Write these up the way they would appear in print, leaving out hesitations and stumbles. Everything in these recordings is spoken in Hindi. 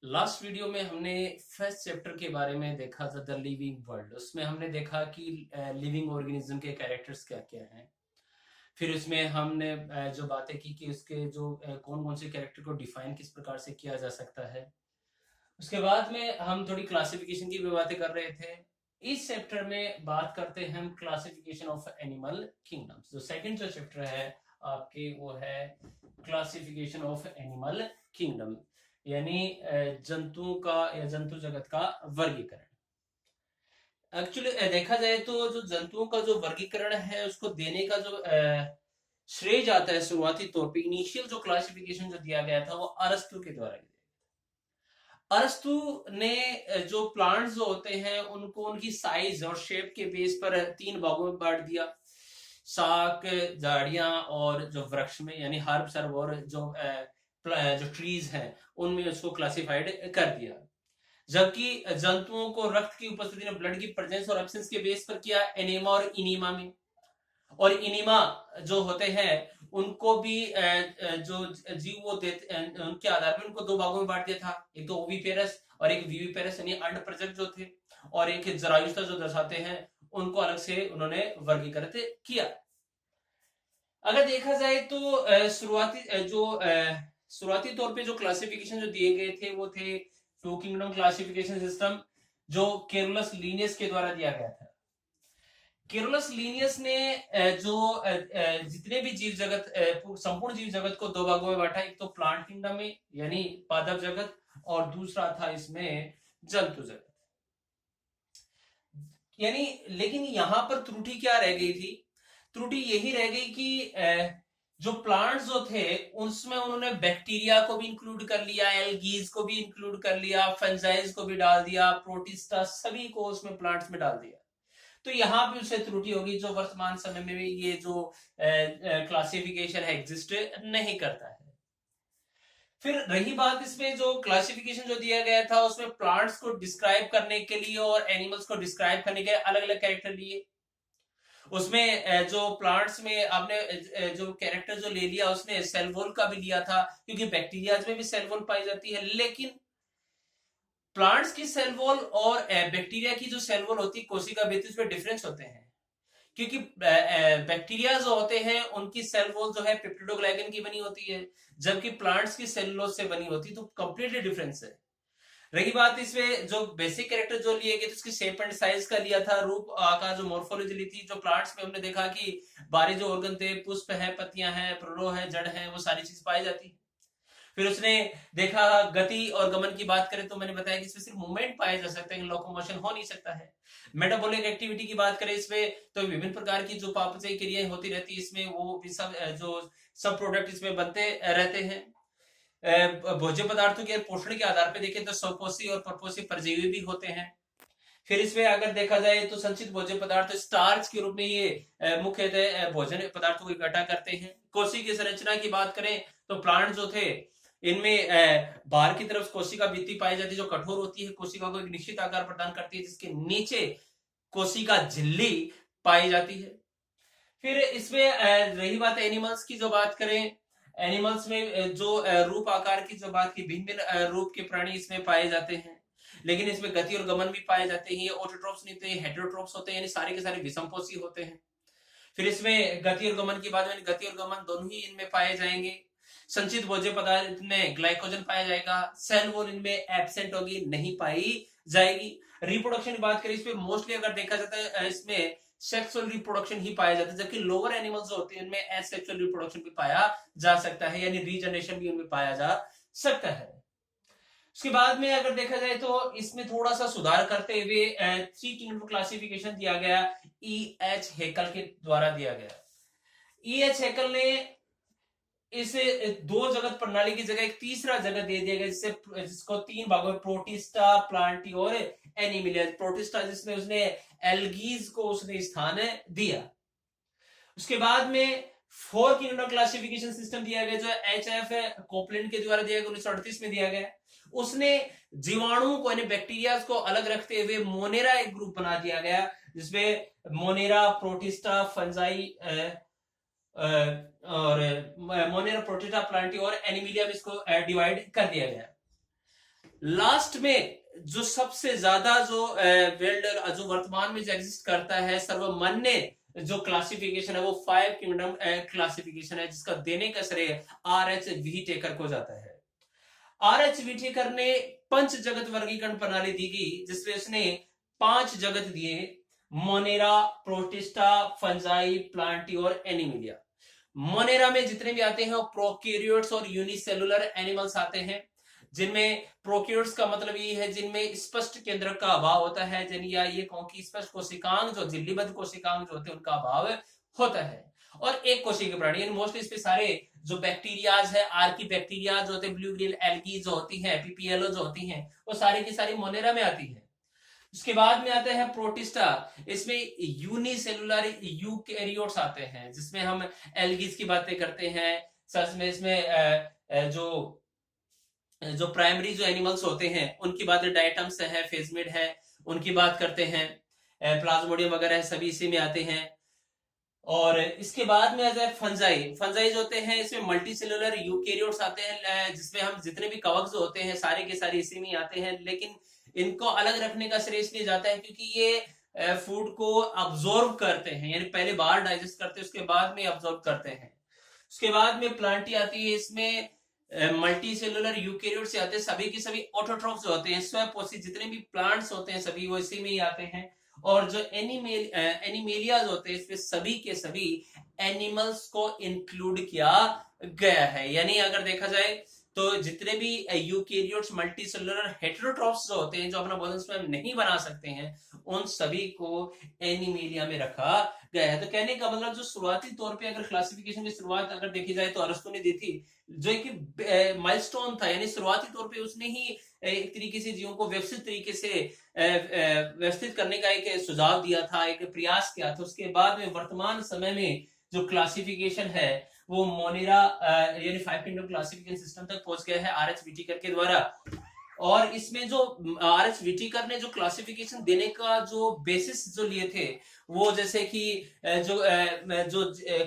लास्ट वीडियो में हमने फर्स्ट चैप्टर के बारे में देखा था, द लिविंग वर्ल्ड। उसमें हमने देखा कि लिविंग ऑर्गेनिज्म के कैरेक्टर्स क्या क्या हैं। फिर उसमें हमने जो बातें की कि उसके जो कौन कौन से कैरेक्टर को डिफाइन किस प्रकार से किया जा सकता है। उसके बाद में हम थोड़ी क्लासिफिकेशन की भी बातें कर रहे थे। इस चैप्टर में बात करते हैं हम क्लासिफिकेशन ऑफ एनिमल किंगडम्स। जो सेकंड जो चैप्टर है आपके, वो है क्लासिफिकेशन ऑफ एनिमल किंगडम, यानी जंतुओं का या जंतु जगत का वर्गीकरण। एक्चुअली देखा जाए तो जो जंतुओं का जो वर्गीकरण है उसको देने का जो श्रेय जाता है, शुरुआती तौर पे इनिशियल जो क्लासिफिकेशन जो दिया गया था वो अरस्तु के द्वारा। अरस्तु ने जो प्लांट्स जो होते हैं उनको उनकी साइज और शेप के बेस पर तीन भागों में बांट दिया। शाक, झाड़ियां और जो वृक्ष में यानी हर्ब सर्ब और जो ट्रीज हैं उनमें उसको क्लासिफाइड कर दिया। जबकि जंतुओं को रक्त की उपस्थिति में, ब्लड की प्रेजेंस और एब्सेंस के बेस पर किया एनेमा और इनीमा में। और इनिमा जो होते हैं उनको भी जो जीव वो देते उनके आधार पर उनको दो भागों में बांट दिया था। एक तो ओविपेरस और एक वीवीपेरस यानी अंडप्रजक जो थे, और एक जरायुस्ता जो दर्शाते हैं, उनको अलग से उन्होंने वर्गीकृत किया। अगर देखा जाए तो शुरुआती तौर पे जो क्लासिफिकेशन जो दिए गए थे वो थे टू किंगडम क्लासिफिकेशन सिस्टम, जो केरलस लीनियस के द्वारा दिया गया था। केरलस लीनियस ने जितने भी जीव जगत, संपूर्ण जीव जगत को दो भागों में बांटा। एक तो प्लांट किंगडम में यानी पादप जगत, और दूसरा था इसमें जंतु जगत। यानी लेकिन यहां पर त्रुटि क्या रह गई थी? त्रुटि यही रह गई कि जो प्लांट्स जो थे उसमें उन्होंने बैक्टीरिया को भी इंक्लूड कर लिया, एल्गीज को भी इंक्लूड कर लिया, फंजाइज को भी डाल दिया, प्रोटिस्टा सभी को उसमें प्लांट्स में डाल दिया। तो यहाँ पे उसे त्रुटि होगी जो वर्तमान समय में भी ये जो क्लासिफिकेशन है एग्जिस्ट नहीं करता है। फिर रही बात इसमें जो क्लासिफिकेशन जो दिया गया था उसमें प्लांट्स को डिस्क्राइब करने के लिए और एनिमल्स को डिस्क्राइब करने के अलग अलग कैरेक्टर लिए। उसमें जो प्लांट्स में आपने जो कैरेक्टर जो ले लिया उसने सेल वॉल का भी लिया था, क्योंकि बैक्टीरिया में भी सेल वॉल पाई जाती है। लेकिन प्लांट्स की सेल वॉल और बैक्टीरिया की जो सेल वॉल होती है कोशिका भित्ति, उसमें डिफरेंस होते हैं। क्योंकि बैक्टीरिया जो होते हैं उनकी सेल वॉल जो है पेप्टिडोग्लाइकन की बनी होती है, जबकि प्लांट्स की सेलुलोज से बनी होती है। तो कंप्लीटली डिफरेंस है। रही बात इसमें जो बेसिक कैरेक्टर जो लिए गए थे उसकी शेप एंड साइज का लिया था, रूप आकार जो मोर्फोलॉजी ली थी। जो प्लांट्स में हमने देखा कि बाहरी जो ऑर्गन थे, पुष्प है, पत्तियां हैं, प्रोलो है, जड़ है, वो सारी चीज पाई जाती। फिर उसने देखा गति और गमन की बात करें तो मैंने बताया कि इसमें सिर्फ मूवमेंट पाया जा सकता है, लोकोमोशन हो नहीं सकता है। मेटाबॉलिक एक्टिविटी की बात करें इसमें तो विभिन्न प्रकार की जो पाचन क्रियाएं होती रहती है इसमें, वो भी सब जो सब प्रोडक्ट इसमें बनते रहते हैं। भोज्य पदार्थों के पोषण के आधार पर देखें तो स्वपोषी और परपोषी परजीवी भी होते हैं। फिर इसमें अगर देखा जाए तो संचित भोज्य पदार्थ स्टार्च के रूप में ये मुख्यतः भोजन पदार्थों को इकट्ठा करते हैं। कोशिका की संरचना की बात करें तो प्लांट जो थे इनमें बाहर की तरफ कोशिका भित्ति पाई जाती है जो कठोर होती है, कोशिका को एक निश्चित आकार प्रदान करती है, जिसके नीचे कोशिका झिल्ली पाई जाती है। फिर इसमें रही बात एनिमल्स की, जो बात करें एनिमल्स में जो रूप आकार की जो बात की, भिन्न भिन्न रूप के प्राणी इसमें पाए जाते हैं। लेकिन इसमें गति और गमन भी पाए जाते हैं। ये ऑटोट्रोप्स नहीं होते, हेटेरोट्रोप्स होते हैं, यानी सारे के सारे विषमपोषी होते हैं। फिर इसमें गति और गमन की बात, यानी गति और गमन दोनों ही इनमें पाए जाएंगे। संचित भोज्य पदार्थ में ग्लाइकोजन पाया जाएगा। सेल वॉल इनमें एब्सेंट होगी, नहीं पाई जाएगी। रिप्रोडक्शन की बात करें इसमें मोस्टली अगर देखा जाता है इसमें सेक्सुअल रिप्रोडक्शन ही पाया जाता है, जबकि लोअर एनिमल्स जो होते हैं इनमें एसेक्सुअल रिप्रोडक्शन भी पाया जा सकता है, यानी रीजनरेशन भी उनमें पाया जा सकता है। उसके बाद में अगर देखा जाए तो इसमें थोड़ा सा सुधार करते हुए थ्री किंगडम क्लासिफिकेशन दिया गया, ई एच हेकल के द्वारा दिया गया। ई एच हेकल ने इस दो जगत प्रणाली की जगह एक तीसरा जगत दे दिया गया, जिसको तीन भागों में प्रोटिस्टा, प्लांटी और एनिमिलिया। प्रोटिस्टा जिसमें उसने एल्गीज को उसने स्थान दिया। उसके बाद में फोर किंगडम क्लासिफिकेशन सिस्टम दिया गया, जो एच एफ कोपलैंड के द्वारा दिया गया, 1938 में दिया गया। उसने जीवाणु को यानी बैक्टीरिया को अलग रखते हुए मोनेरा एक ग्रुप बना दिया गया, जिसमें मोनेरा, प्रोटिस्टा, फंजाई और मोनेरा, प्रोटिस्टा, प्लांटी और एनिमिलिया में इसको डिवाइड कर दिया गया। लास्ट में जो सबसे ज्यादा जो वर्ल्ड जो वर्तमान में जो एग्जिस्ट करता है सर्वमान्य जो क्लासिफिकेशन है वो 5 किंगडम क्लासिफिकेशन है, जिसका देने का श्रेय आर.एच. व्हीटेकर को जाता है। आर.एच. व्हीटेकर ने पंच जगत वर्गीकरण प्रणाली दी गई, जिसमें उसने 5 जगत दिए: मोनेरा, प्रोटिस्टा, फंजाई, प्लांटी और एनिमिलिया। मोनेरा में जितने भी आते हैं वो प्रोकैरियोट्स और यूनिसेलुलर एनिमल्स आते हैं, जिनमें प्रोकैरियोट्स का मतलब ये है जिनमें स्पष्ट केंद्र का अभाव होता है, या ये कहो कि स्पष्ट कोशिकांग जो झिल्लीबद्ध कोशिकांग जो होते हैं उनका अभाव होता है। और एक कोशिकीय प्राणी, मोस्टली इसमें सारे जो बैक्टीरियाज है, आर्की बैक्टीरिया जो होते हैं, ब्लू ग्रिल एल्गी जो होती है, पीपीएलओ जो होती हैं, वो सारी की सारी मोनेरा में आती है। उसके बाद में आता है प्रोटिस्टा, इसमें यूनिसेलुलर यूकैरियोट्स आते हैं, जिसमें हम एल्गीज की बातें करते हैं। सच में इसमें जो जो प्राइमरी जो एनिमल्स होते हैं उनकी बात, डायटम्स है, फेजमिड है, उनकी बात करते हैं, प्लाज्मोडियम वगैरह सभी इसी में आते हैं। और इसके बाद में आ जाए फंजाई। फंजाई जो होते हैं इसमें मल्टी सेलुलर यूकैरियोट्स आते हैं, जिसमें हम जितने भी कवक जो होते हैं सारे के सारे इसी में आते हैं, लेकिन इनको अलग रखने का श्रेय इसलिए जाता है क्योंकि ये फूड को अब्जॉर्ब करते हैं, यानी पहले बाहर डाइजेस्ट करते हैं उसके बाद में अब्जॉर्ब करते हैं। उसके बाद में प्लांटी आती है, इसमें मल्टी सेलुलर यूकैरियोट से आते हैं, सभी के सभी ऑटोट्रॉफ्स होते हैं, स्वपोषी जितने भी प्लांट्स होते हैं सभी वो इसी में ही आते हैं। और जो एनिमेलियाज होते हैं इसमें सभी के सभी एनिमल्स को इंक्लूड किया गया है। यानी अगर देखा जाए तो जितने भी यूकैरियोट्स मल्टीसेलुलर हेटेरोट्रॉफ्स जो होते हैं जो अपना भोजन स्वयं नहीं बना सकते हैं, उन सभी को एनिमेलिया में रखा गया है। तो कहने का मतलब जो शुरुआती तौर पे अगर क्लासिफिकेशन की शुरुआत अगर देखी जाए तो अरस्तु ने दी थी, जो एक माइलस्टोन था, यानी शुरुआती तौर पे उसने ही एक तरीके से जीवों को व्यवस्थित तरीके से व्यवस्थित करने का एक सुझाव दिया था, एक प्रयास किया था। उसके बाद में वर्तमान समय में जो क्लासिफिकेशन है वो मोनेरा यानी 5 किंगडम क्लासिफिकेशन सिस्टम तक पहुंच गया है आर.एच. व्हीटेकर के द्वारा। और इसमें जो आर.एच. व्हीटेकर ने जो क्लासिफिकेशन देने का जो बेसिस जो लिए थे, वो जैसे कि जो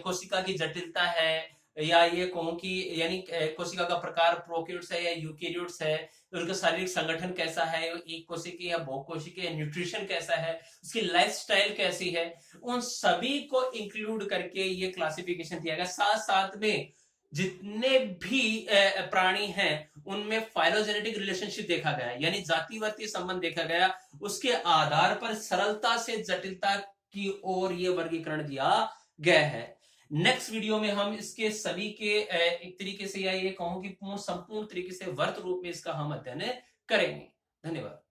कोशिका की जटिलता है, या ये कहूं कि यानी कोशिका का प्रकार प्रोकैरियोट्स है या यूकैरियोट्स है, उनका शारीरिक संगठन कैसा है, एक कोशिकीय या बहुकोशिकीय, न्यूट्रिशन कैसा है, उसकी लाइफस्टाइल कैसी है, उन सभी को इंक्लूड करके ये क्लासिफिकेशन दिया गया। साथ साथ में जितने भी प्राणी हैं उनमें फाइलोजेनेटिक रिलेशनशिप देखा गया, यानी जातिवादी संबंध देखा गया, उसके आधार पर सरलता से जटिलता की ओर ये वर्गीकरण दिया गया है। नेक्स्ट वीडियो में हम इसके सभी के एक तरीके से, या ये कहूं कि संपूर्ण तरीके से वर्त रूप में इसका हम अध्ययन करेंगे। धन्यवाद।